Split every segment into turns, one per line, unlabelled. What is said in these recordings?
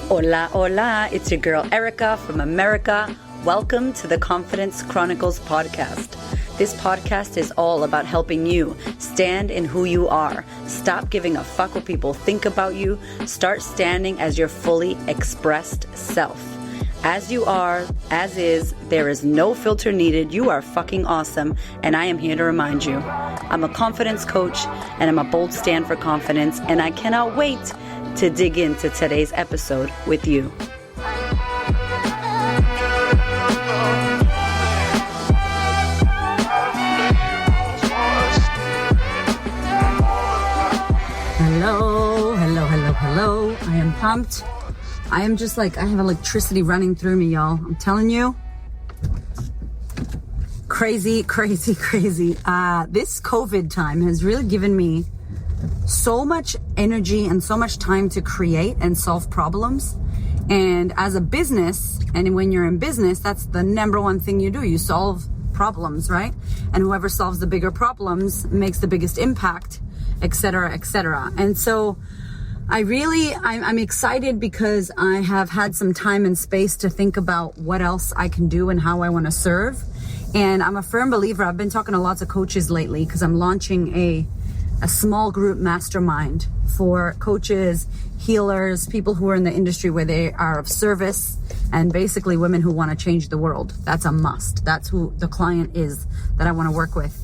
Hola, hola, it's your girl Erica from America. Welcome to the Confidence Chronicles podcast. This podcast is all about helping you stand in who you are. Stop giving a fuck what people think about you. Start standing as your fully expressed self. As you are, as is, there is no filter needed. You are fucking awesome, and I am here to remind you. I'm a confidence coach, and I'm a bold stand for confidence, and I cannot wait to dig into today's episode with you. Hello. I am pumped. I am just like, I have electricity running through me, y'all. I'm telling you. Crazy. This COVID time has really given me so much energy and so much time to create and solve problems. And as a business, and when you're in business, that's the number one thing you do. You solve problems, right? And whoever solves the bigger problems makes the biggest impact, etc., etc. And so I'm excited because I have had some time and space to think about what else I can do and how I want to serve. And I'm a firm believer. I've been talking to lots of coaches lately because I'm launching a small group mastermind for coaches, healers, people who are in the industry where they are of service, and basically women who want to change the world. That's a must. That's who the client is that I want to work with.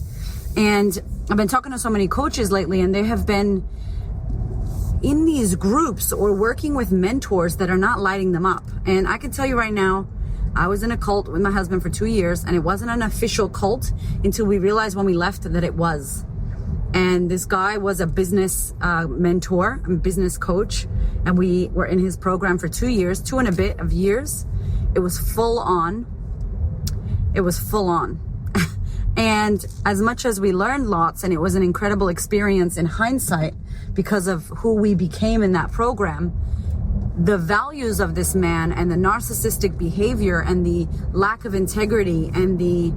And I've been talking to so many coaches lately, and they have been in these groups or working with mentors that are not lighting them up. And I can tell you right now, I was in a cult with my husband for 2 years, and it wasn't an official cult until we realized when we left that it was. And this guy was a business mentor, a business coach, and we were in his program for 2 years, 2 and a bit of years. It was full on. And as much as we learned lots, and it was an incredible experience in hindsight because of who we became in that program, the values of this man and the narcissistic behavior and the lack of integrity and the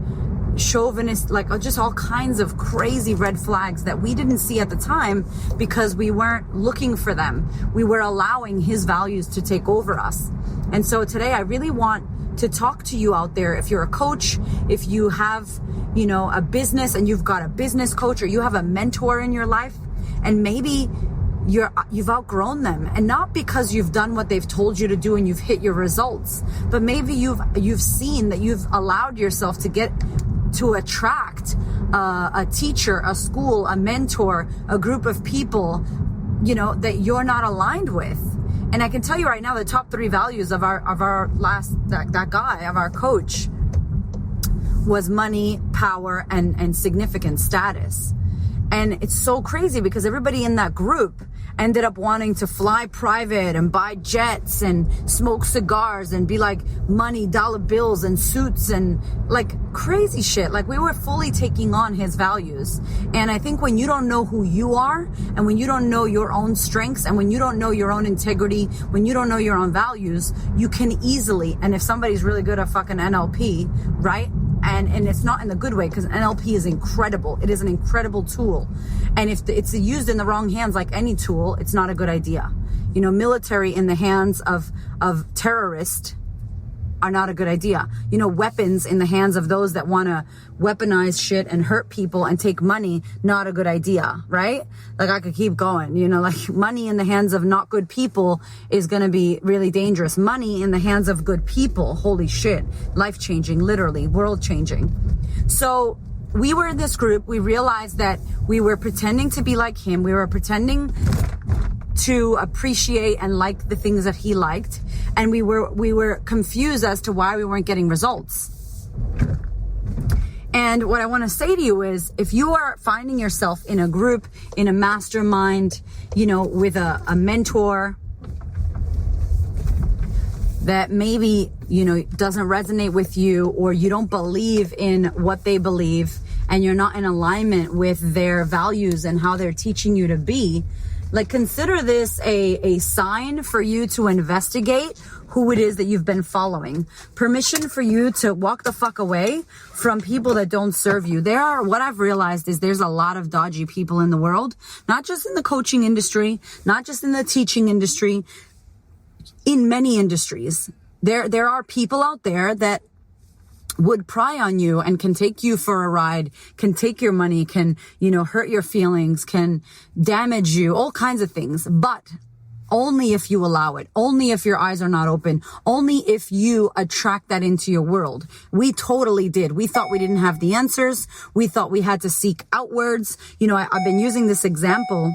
chauvinist, like just all kinds of crazy red flags that we didn't see at the time because we weren't looking for them. We were allowing his values to take over us. And so today I really want to talk to you out there. If you're a coach, if you have, a business and you've got a business coach, or you have a mentor in your life, and maybe you've outgrown them, and not because you've done what they've told you to do and you've hit your results, but maybe you've seen that you've allowed yourself to attract a teacher, a school, a mentor, a group of people, that you're not aligned with. And I can tell you right now, the top 3 values of our coach was money, power, and significant status. And it's so crazy because everybody in that group ended up wanting to fly private and buy jets and smoke cigars and be like money, dollar bills and suits and like crazy shit. Like we were fully taking on his values. And I think when you don't know who you are, and when you don't know your own strengths, and when you don't know your own integrity, when you don't know your own values, you can easily, and if somebody's really good at fucking NLP, right? And it's not in the good way, because NLP is incredible. It is an incredible tool. And if it's used in the wrong hands, like any tool, it's not a good idea. Military in the hands of terrorists are not a good idea. Weapons in the hands of those that want to weaponize shit and hurt people and take money, not a good idea, right? Like I could keep going, like money in the hands of not good people is going to be really dangerous. Money in the hands of good people, holy shit, life-changing, literally, world-changing. So we were in this group. We realized that we were pretending to be like him. We were pretending to appreciate and like the things that he liked, and we were confused as to why we weren't getting results. And what I want to say to you is, if you are finding yourself in a group, in a mastermind, with a mentor that maybe doesn't resonate with you, or you don't believe in what they believe, and you're not in alignment with their values and how they're teaching you to be, like, consider this a sign for you to investigate who it is that you've been following. Permission for you to walk the fuck away from people that don't serve you. What I've realized is there's a lot of dodgy people in the world, not just in the coaching industry, not just in the teaching industry. in many industries. There are people out there that would pry on you and can take you for a ride, can take your money, can, hurt your feelings, can damage you, all kinds of things. But only if you allow it, only if your eyes are not open, only if you attract that into your world. We totally did. We thought we didn't have the answers. We thought we had to seek outwards. I've been using this example.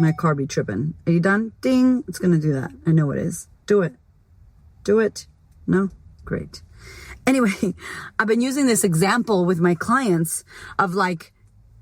My car be tripping. Are you done? Ding. It's going to do that. I know it is. Do it. Do it. No? Great. Anyway, I've been using this example with my clients of like,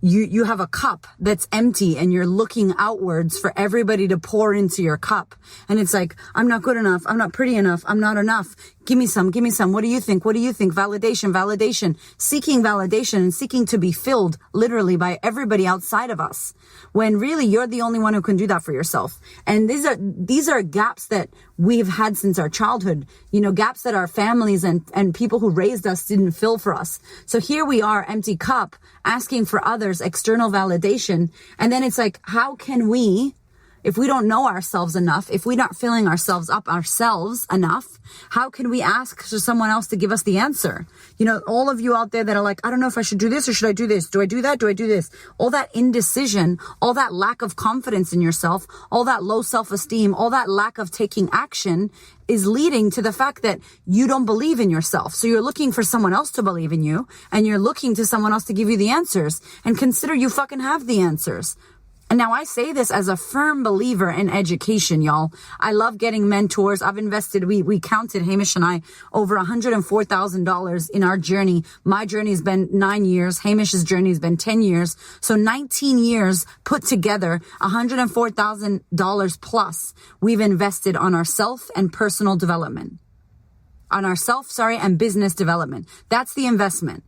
you have a cup that's empty and you're looking outwards for everybody to pour into your cup. And it's like, I'm not good enough. I'm not pretty enough. I'm not enough. Give me some. Give me some. What do you think? What do you think? Validation, seeking validation and seeking to be filled literally by everybody outside of us. When really you're the only one who can do that for yourself. And these are gaps that we've had since our childhood, gaps that our families and people who raised us didn't fill for us. So here we are, empty cup, asking for others external validation. And then it's like, how can we, if we don't know ourselves enough, if we're not filling ourselves up ourselves enough, how can we ask for someone else to give us the answer? All of you out there that are like, I don't know if I should do this or should I do this? Do I do that? Do I do this? All that indecision, all that lack of confidence in yourself, all that low self-esteem, all that lack of taking action is leading to the fact that you don't believe in yourself. So you're looking for someone else to believe in you and you're looking to someone else to give you the answers, and consider you fucking have the answers. And now I say this as a firm believer in education, y'all. I love getting mentors. I've invested, we counted, Hamish and I, over $104,000 in our journey. My journey's been 9 years. Hamish's journey has been 10 years. So 19 years put together, $104,000 plus we've invested on our self and personal development. And business development. That's the investment.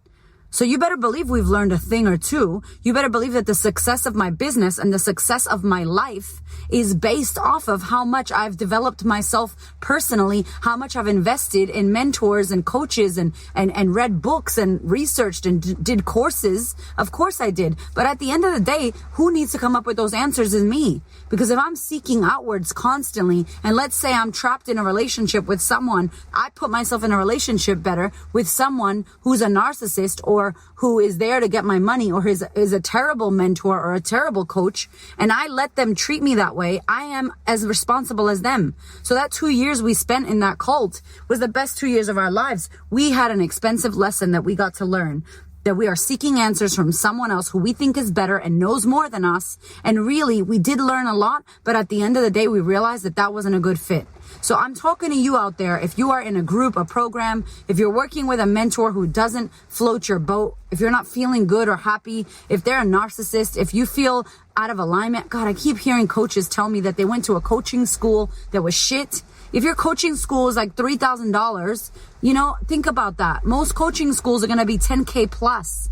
So you better believe we've learned a thing or two. You better believe that the success of my business and the success of my life is based off of how much I've developed myself personally, how much I've invested in mentors and coaches and read books and researched and did courses. Of course I did. But at the end of the day, who needs to come up with those answers is me. Because if I'm seeking outwards constantly, and let's say I'm trapped in a relationship with someone, I put myself in a relationship better with someone who's a narcissist or who is there to get my money or is a terrible mentor or a terrible coach, and I let them treat me that way, I am as responsible as them. So that 2 years we spent in that cult was the best 2 years of our lives. We had an expensive lesson that we got to learn, that we are seeking answers from someone else who we think is better and knows more than us. And really, we did learn a lot, but at the end of the day, we realized that wasn't a good fit. So I'm talking to you out there. If you are in a group, a program, if you're working with a mentor who doesn't float your boat, if you're not feeling good or happy, if they're a narcissist, if you feel out of alignment, God, I keep hearing coaches tell me that they went to a coaching school that was shit. If your coaching school is like $3,000, think about that. Most coaching schools are going to be 10K plus.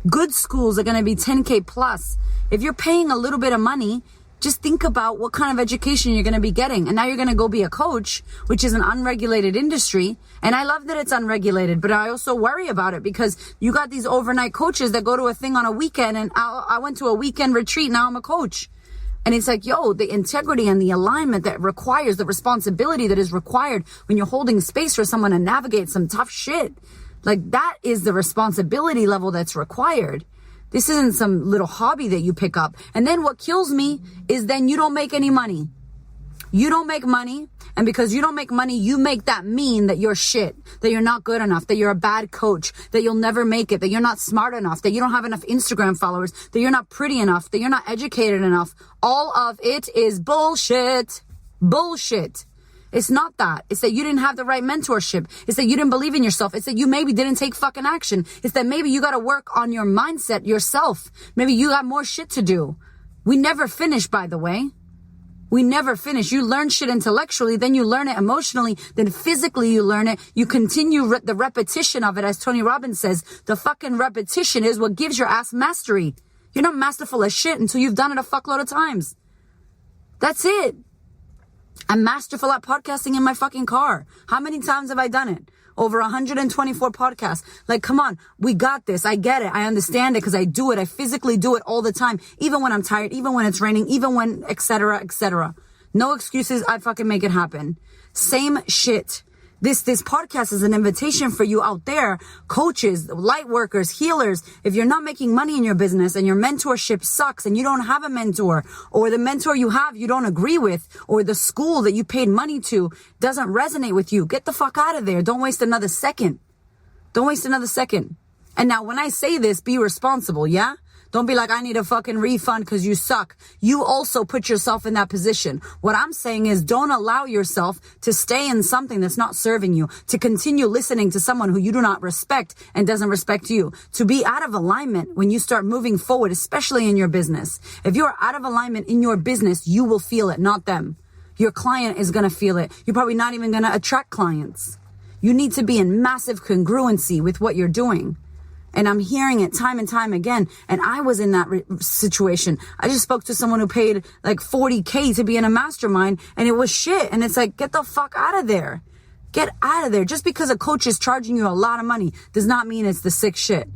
Good schools are going to be 10K plus. If you're paying a little bit of money, just think about what kind of education you're going to be getting. And now you're going to go be a coach, which is an unregulated industry. And I love that it's unregulated, but I also worry about it because you got these overnight coaches that go to a thing on a weekend, and I went to a weekend retreat. Now I'm a coach. And it's like, the integrity and the alignment that requires, the responsibility that is required when you're holding space for someone to navigate some tough shit. Like, that is the responsibility level that's required. This isn't some little hobby that you pick up. And then what kills me is then you don't make any money. You don't make money. And because you don't make money, you make that mean that you're shit, that you're not good enough, that you're a bad coach, that you'll never make it, that you're not smart enough, that you don't have enough Instagram followers, that you're not pretty enough, that you're not educated enough. All of it is bullshit. Bullshit. It's not that. It's that you didn't have the right mentorship. It's that you didn't believe in yourself. It's that you maybe didn't take fucking action. It's that maybe you got to work on your mindset yourself. Maybe you got more shit to do. We never finish, by the way. We never finish. You learn shit intellectually, then you learn it emotionally, then physically you learn it. You continue the repetition of it, as Tony Robbins says. The fucking repetition is what gives your ass mastery. You're not masterful as shit until you've done it a fuckload of times. That's it. I'm masterful at podcasting in my fucking car. How many times have I done it? Over 124 podcasts. Like, come on, we got this. I get it. I understand it because I do it. I physically do it all the time. Even when I'm tired, even when it's raining, even when, et cetera, et cetera. No excuses. I fucking make it happen. Same shit. This podcast is an invitation for you out there, coaches, light workers, healers. If you're not making money in your business and your mentorship sucks and you don't have a mentor, or the mentor you have you don't agree with, or the school that you paid money to doesn't resonate with you, get the fuck out of there. Don't waste another second. Don't waste another second. And now when I say this, be responsible, yeah? Don't be like, I need a fucking refund because you suck. You also put yourself in that position. What I'm saying is don't allow yourself to stay in something that's not serving you, to continue listening to someone who you do not respect and doesn't respect you, to be out of alignment when you start moving forward, especially in your business. If you're out of alignment in your business, you will feel it, not them. Your client is going to feel it. You're probably not even going to attract clients. You need to be in massive congruency with what you're doing. And I'm hearing it time and time again. And I was in that situation. I just spoke to someone who paid like $40K to be in a mastermind and it was shit. And it's like, get the fuck out of there. Get out of there. Just because a coach is charging you a lot of money does not mean it's the sick shit.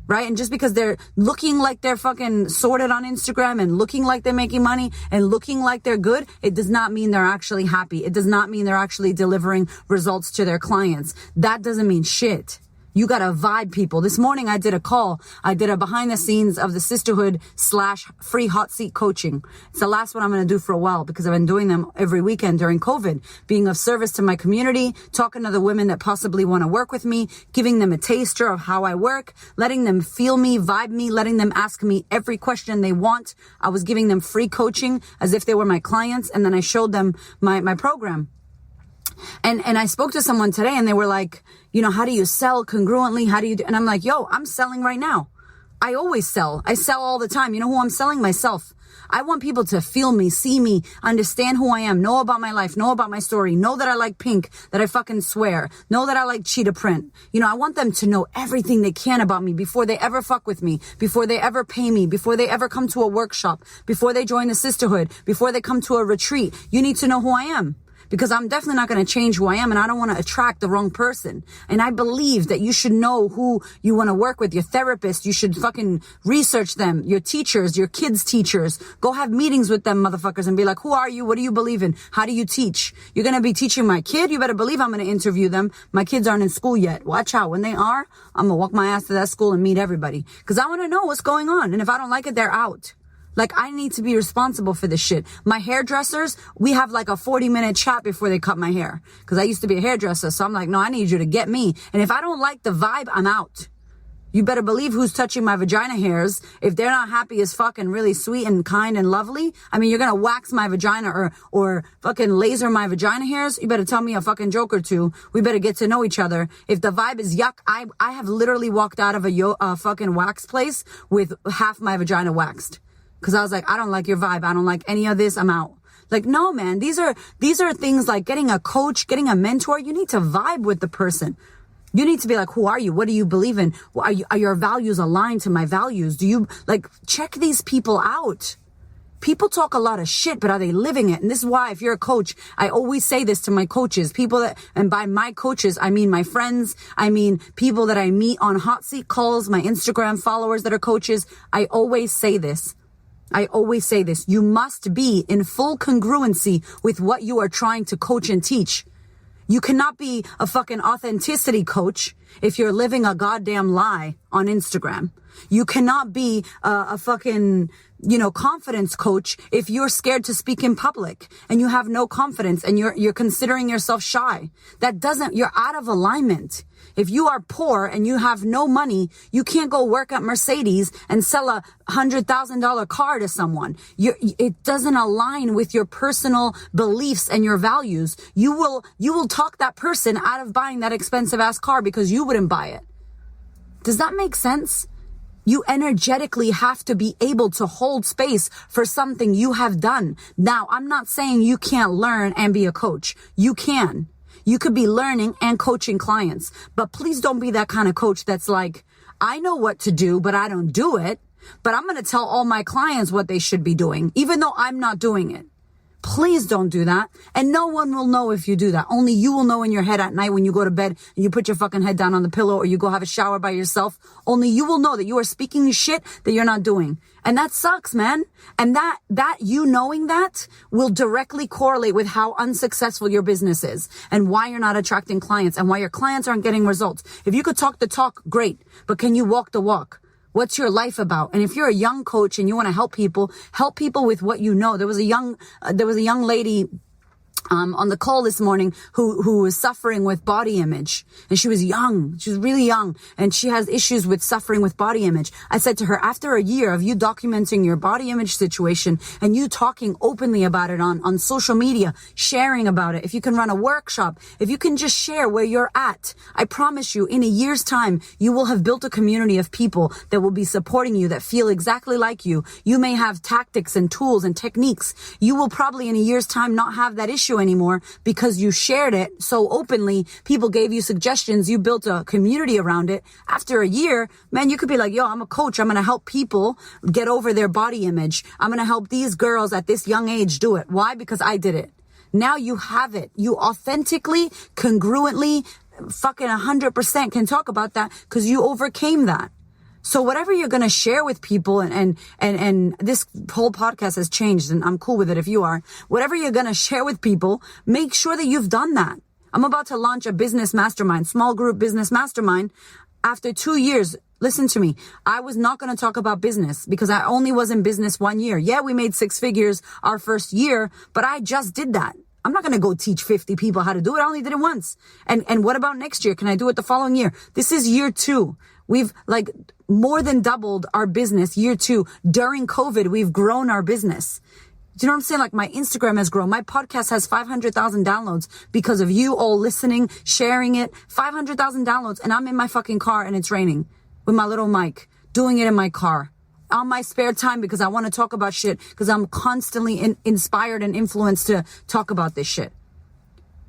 Right? And just because they're looking like they're fucking sorted on Instagram and looking like they're making money and looking like they're good, it does not mean they're actually happy. It does not mean they're actually delivering results to their clients. That doesn't mean shit. You gotta vibe, people. This morning I did a call. I did a behind the scenes of the sisterhood / free hot seat coaching. It's the last one I'm going to do for a while because I've been doing them every weekend during COVID, being of service to my community, talking to the women that possibly want to work with me, giving them a taster of how I work, letting them feel me, vibe me, letting them ask me every question they want. I was giving them free coaching as if they were my clients. And then I showed them my program. And I spoke to someone today and they were like, you know, how do you sell congruently? How do you do? And I'm like, yo, I'm selling right now. I always sell. I sell all the time. You know who I'm selling? Myself. I want people to feel me, see me, understand who I am, know about my life, know about my story, know that I like pink, that I fucking swear, know that I like cheetah print. You know, I want them to know everything they can about me before they ever fuck with me, before they ever pay me, before they ever come to a workshop, before they join the sisterhood, before they come to a retreat. You need to know who I am. Because I'm definitely not going to change who I am and I don't want to attract the wrong person. And I believe that you should know who you want to work with. Your therapist, you should fucking research them. Your teachers, your kids' teachers. Go have meetings with them motherfuckers and be like, who are you? What do you believe in? How do you teach? You're going to be teaching my kid? You better believe I'm going to interview them. My kids aren't in school yet. Watch out. When they are, I'm going to walk my ass to that school and meet everybody. Because I want to know what's going on. And if I don't like it, they're out. Like, I need to be responsible for this shit. My hairdressers, we have like a 40-minute chat before they cut my hair. Because I used to be a hairdresser. So I'm like, no, I need you to get me. And if I don't like the vibe, I'm out. You better believe who's touching my vagina hairs. If they're not happy as fuck and really sweet and kind and lovely, I mean, you're going to wax my vagina or fucking laser my vagina hairs. You better tell me a fucking joke or two. We better get to know each other. If the vibe is yuck, I have literally walked out of a fucking wax place with half my vagina waxed. Because I was like, I don't like your vibe. I don't like any of this. I'm out. Like, no, man, these are things like getting a coach, getting a mentor. You need to vibe with the person. You need to be like, who are you? What do you believe in? Are your values aligned to my values? Do you check these people out? People talk a lot of shit, but are they living it? And this is why, if you're a coach, I always say this to my coaches, and by my coaches, I mean my friends. I mean people that I meet on hot seat calls, my Instagram followers that are coaches. I always say this. You must be in full congruency with what you are trying to coach and teach. You cannot be a fucking authenticity coach if you're living a goddamn lie on Instagram. You cannot be a fucking, confidence coach if you're scared to speak in public and you have no confidence and you're considering yourself shy. You're out of alignment. If you are poor and you have no money, you can't go work at Mercedes and sell a $100,000 car to someone. It doesn't align with your personal beliefs and your values. You will talk that person out of buying that expensive ass car because you wouldn't buy it. Does that make sense? You energetically have to be able to hold space for something you have done. Now, I'm not saying you can't learn and be a coach. You can. You could be learning and coaching clients, but please don't be that kind of coach that's like, I know what to do, but I don't do it. But I'm going to tell all my clients what they should be doing, even though I'm not doing it. Please don't do that. And no one will know if you do that. Only you will know in your head at night when you go to bed and you put your fucking head down on the pillow or you go have a shower by yourself. Only you will know that you are speaking shit that you're not doing. And that sucks, man. And that you knowing that will directly correlate with how unsuccessful your business is and why you're not attracting clients and why your clients aren't getting results. If you could talk the talk, great. But can you walk the walk? What's your life about? And if you're a young coach and you want to help people with what you know. There was a young lady on the call this morning who was suffering with body image, and she was young. She was really young, and she has issues with suffering with body image. I said to her, after a year of you documenting your body image situation and you talking openly about it on social media, sharing about it, if you can run a workshop, if you can just share where you're at, I promise you, in a year's time, you will have built a community of people that will be supporting you, that feel exactly like you. You may have tactics and tools and techniques. You will probably in a year's time not have that issue anymore because you shared it so openly. People gave you suggestions. You built a community around it. After a year, man, you could be like, yo, I'm a coach. I'm going to help people get over their body image. I'm going to help these girls at this young age do it. Why? Because I did it. Now you have it. You authentically, congruently, fucking 100% can talk about that because you overcame that. So whatever you're going to share with people, and this whole podcast has changed and I'm cool with it if you are, whatever you're going to share with people, make sure that you've done that. I'm about to launch a business mastermind, small group business mastermind. After 2 years, listen to me, I was not going to talk about business because I only was in business 1 year. Yeah, we made 6 figures our first year, but I just did that. I'm not going to go teach 50 people how to do it. I only did it once. And what about next year? Can I do it the following year? This is year 2. We've more than doubled our business year 2. During COVID, we've grown our business. Do you know what I'm saying? My Instagram has grown. My podcast has 500,000 downloads because of you all listening, sharing it. 500,000 downloads. And I'm in my fucking car and it's raining with my little mic, doing it in my car on my spare time because I want to talk about shit because I'm constantly inspired and influenced to talk about this shit.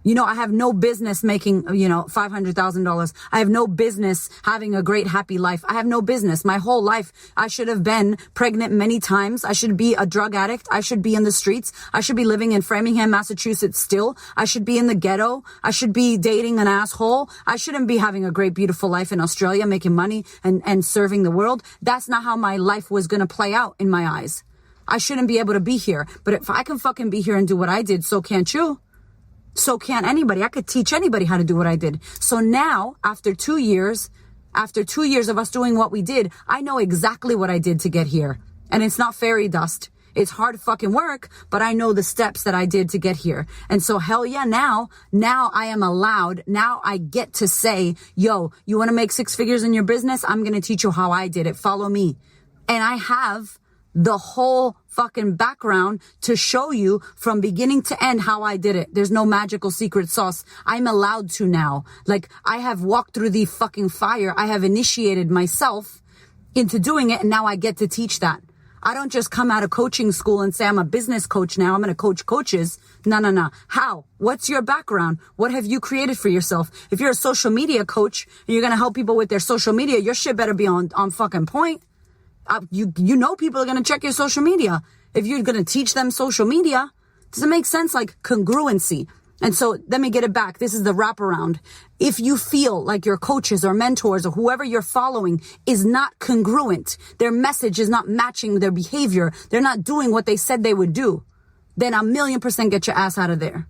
You know, I have no business making, $500,000. I have no business having a great, happy life. I have no business. My whole life, I should have been pregnant many times. I should be a drug addict. I should be in the streets. I should be living in Framingham, Massachusetts still. I should be in the ghetto. I should be dating an asshole. I shouldn't be having a great, beautiful life in Australia, making money and serving the world. That's not how my life was going to play out in my eyes. I shouldn't be able to be here. But if I can fucking be here and do what I did, so can't you. So can't anybody. I could teach anybody how to do what I did. So now, after 2 years of us doing what we did, I know exactly what I did to get here. And it's not fairy dust. It's hard fucking work, but I know the steps that I did to get here. And so hell yeah, now I am allowed, now I get to say, yo, you want to make 6 figures in your business? I'm going to teach you how I did it. Follow me. And I have the whole fucking background to show you from beginning to end how I did it. There's no magical secret sauce. I'm allowed to now. I have walked through the fucking fire. I have initiated myself into doing it, and now I get to teach that. I don't just come out of coaching school and say I'm a business coach now. I'm going to coach coaches. No. How? What's your background? What have you created for yourself? If you're a social media coach and you're going to help people with their social media, your shit better be on fucking point. You know people are going to check your social media. If you're going to teach them social media, does it make sense? Congruency. And so let me get it back. This is the wraparound. If you feel like your coaches or mentors or whoever you're following is not congruent, their message is not matching their behavior, they're not doing what they said they would do, then 1,000,000% get your ass out of there.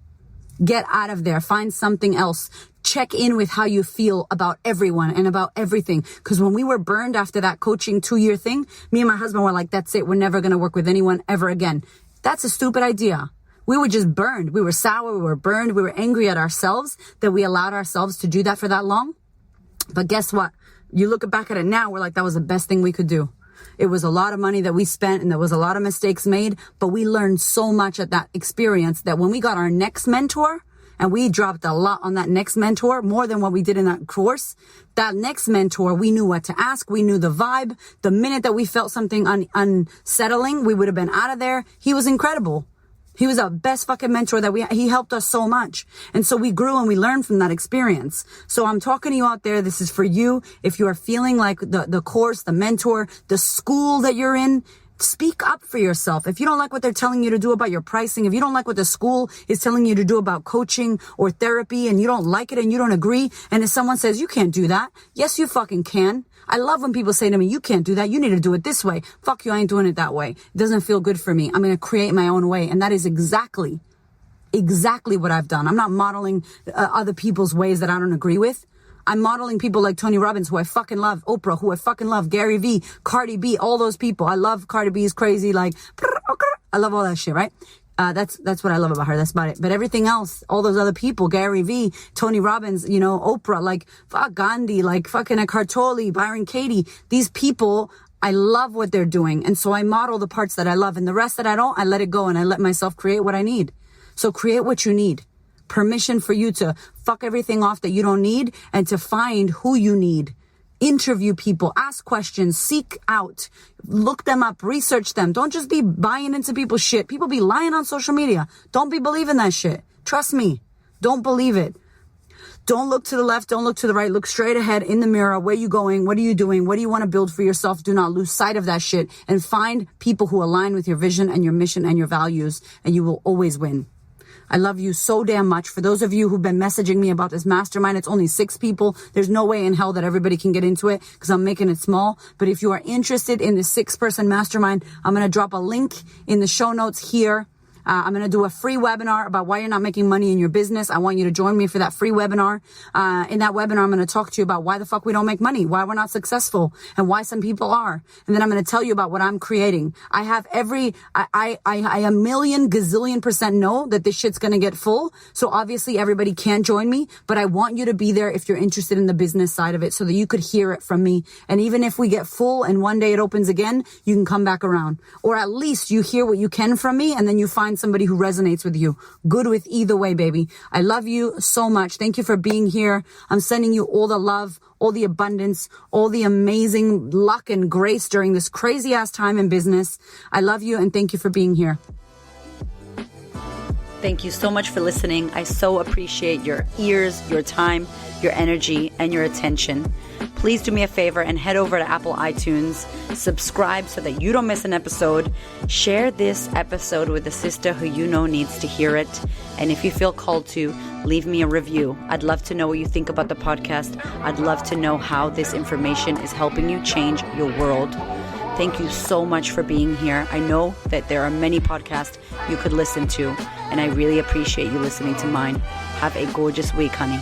Get out of there. Find something else. Check in with how you feel about everyone and about everything. Because when we were burned after that coaching 2-year thing, me and my husband were like, that's it. We're never going to work with anyone ever again. That's a stupid idea. We were just burned. We were sour. We were burned. We were angry at ourselves that we allowed ourselves to do that for that long. But guess what? You look back at it now, we're like, that was the best thing we could do. It was a lot of money that we spent and there was a lot of mistakes made, but we learned so much at that experience that when we got our next mentor, and we dropped a lot on that next mentor, more than what we did in that course. That next mentor, we knew what to ask. We knew the vibe. The minute that we felt something unsettling, we would have been out of there. He was incredible. He was our best fucking mentor he helped us so much. And so we grew and we learned from that experience. So I'm talking to you out there. This is for you. If you are feeling like the course, the mentor, the school that you're in, Speak up for yourself. If you don't like what they're telling you to do about your pricing, if you don't like what the school is telling you to do about coaching or therapy and you don't like it and you don't agree, and if someone says you can't do that, yes, you fucking can. I love when people say to me, you can't do that. You need to do it this way. Fuck you. I ain't doing it that way. It doesn't feel good for me. I'm going to create my own way. And that is exactly what I've done. I'm not modeling other people's ways that I don't agree with. I'm modeling people like Tony Robbins, who I fucking love, Oprah, who I fucking love, Gary Vee, Cardi B, all those people. I love Cardi B's crazy, like, I love all that shit, right? That's what I love about her. That's about it. But everything else, all those other people, Gary Vee, Tony Robbins, Oprah, like, fuck Gandhi, like fucking Eckhart Tolle, Byron Katie, these people, I love what they're doing. And so I model the parts that I love, and the rest that I don't, I let it go and I let myself create what I need. So create what you need. Permission for you to fuck everything off that you don't need and to find who you need. Interview people, ask questions, seek out, look them up, research them. Don't just be buying into people's shit. People be lying on social media. Don't be believing that shit. Trust me. Don't believe it. Don't look to the left. Don't look to the right. Look straight ahead in the mirror. Where are you going? What are you doing? What do you want to build for yourself? Do not lose sight of that shit and find people who align with your vision and your mission and your values, and you will always win. I love you so damn much. For those of you who've been messaging me about this mastermind, it's only 6 people. There's no way in hell that everybody can get into it because I'm making it small. But if you are interested in the 6-person mastermind, I'm going to drop a link in the show notes here. I'm going to do a free webinar about why you're not making money in your business. I want you to join me for that free webinar. In that webinar, I'm going to talk to you about why the fuck we don't make money, why we're not successful, and why some people are. And then I'm going to tell you about what I'm creating. I have I a million gazillion % know that this shit's going to get full. So obviously everybody can't join me, but I want you to be there if you're interested in the business side of it so that you could hear it from me. And even if we get full and one day it opens again, you can come back around. Or at least you hear what you can from me and then you find somebody who resonates with you. Good with either way, baby. I love you so much. Thank you for being here. I'm sending you all the love, all the abundance, all the amazing luck and grace during this crazy ass time in business. I love you and thank you for being here. Thank you so much for listening. I so appreciate your ears, your time, your energy, and your attention. Please do me a favor and head over to Apple iTunes, subscribe so that you don't miss an episode, share this episode with a sister who you know needs to hear it, and if you feel called to, leave me a review. I'd love to know what you think about the podcast. I'd love to know how this information is helping you change your world. Thank you so much for being here. I know that there are many podcasts you could listen to, and I really appreciate you listening to mine. Have a gorgeous week, honey.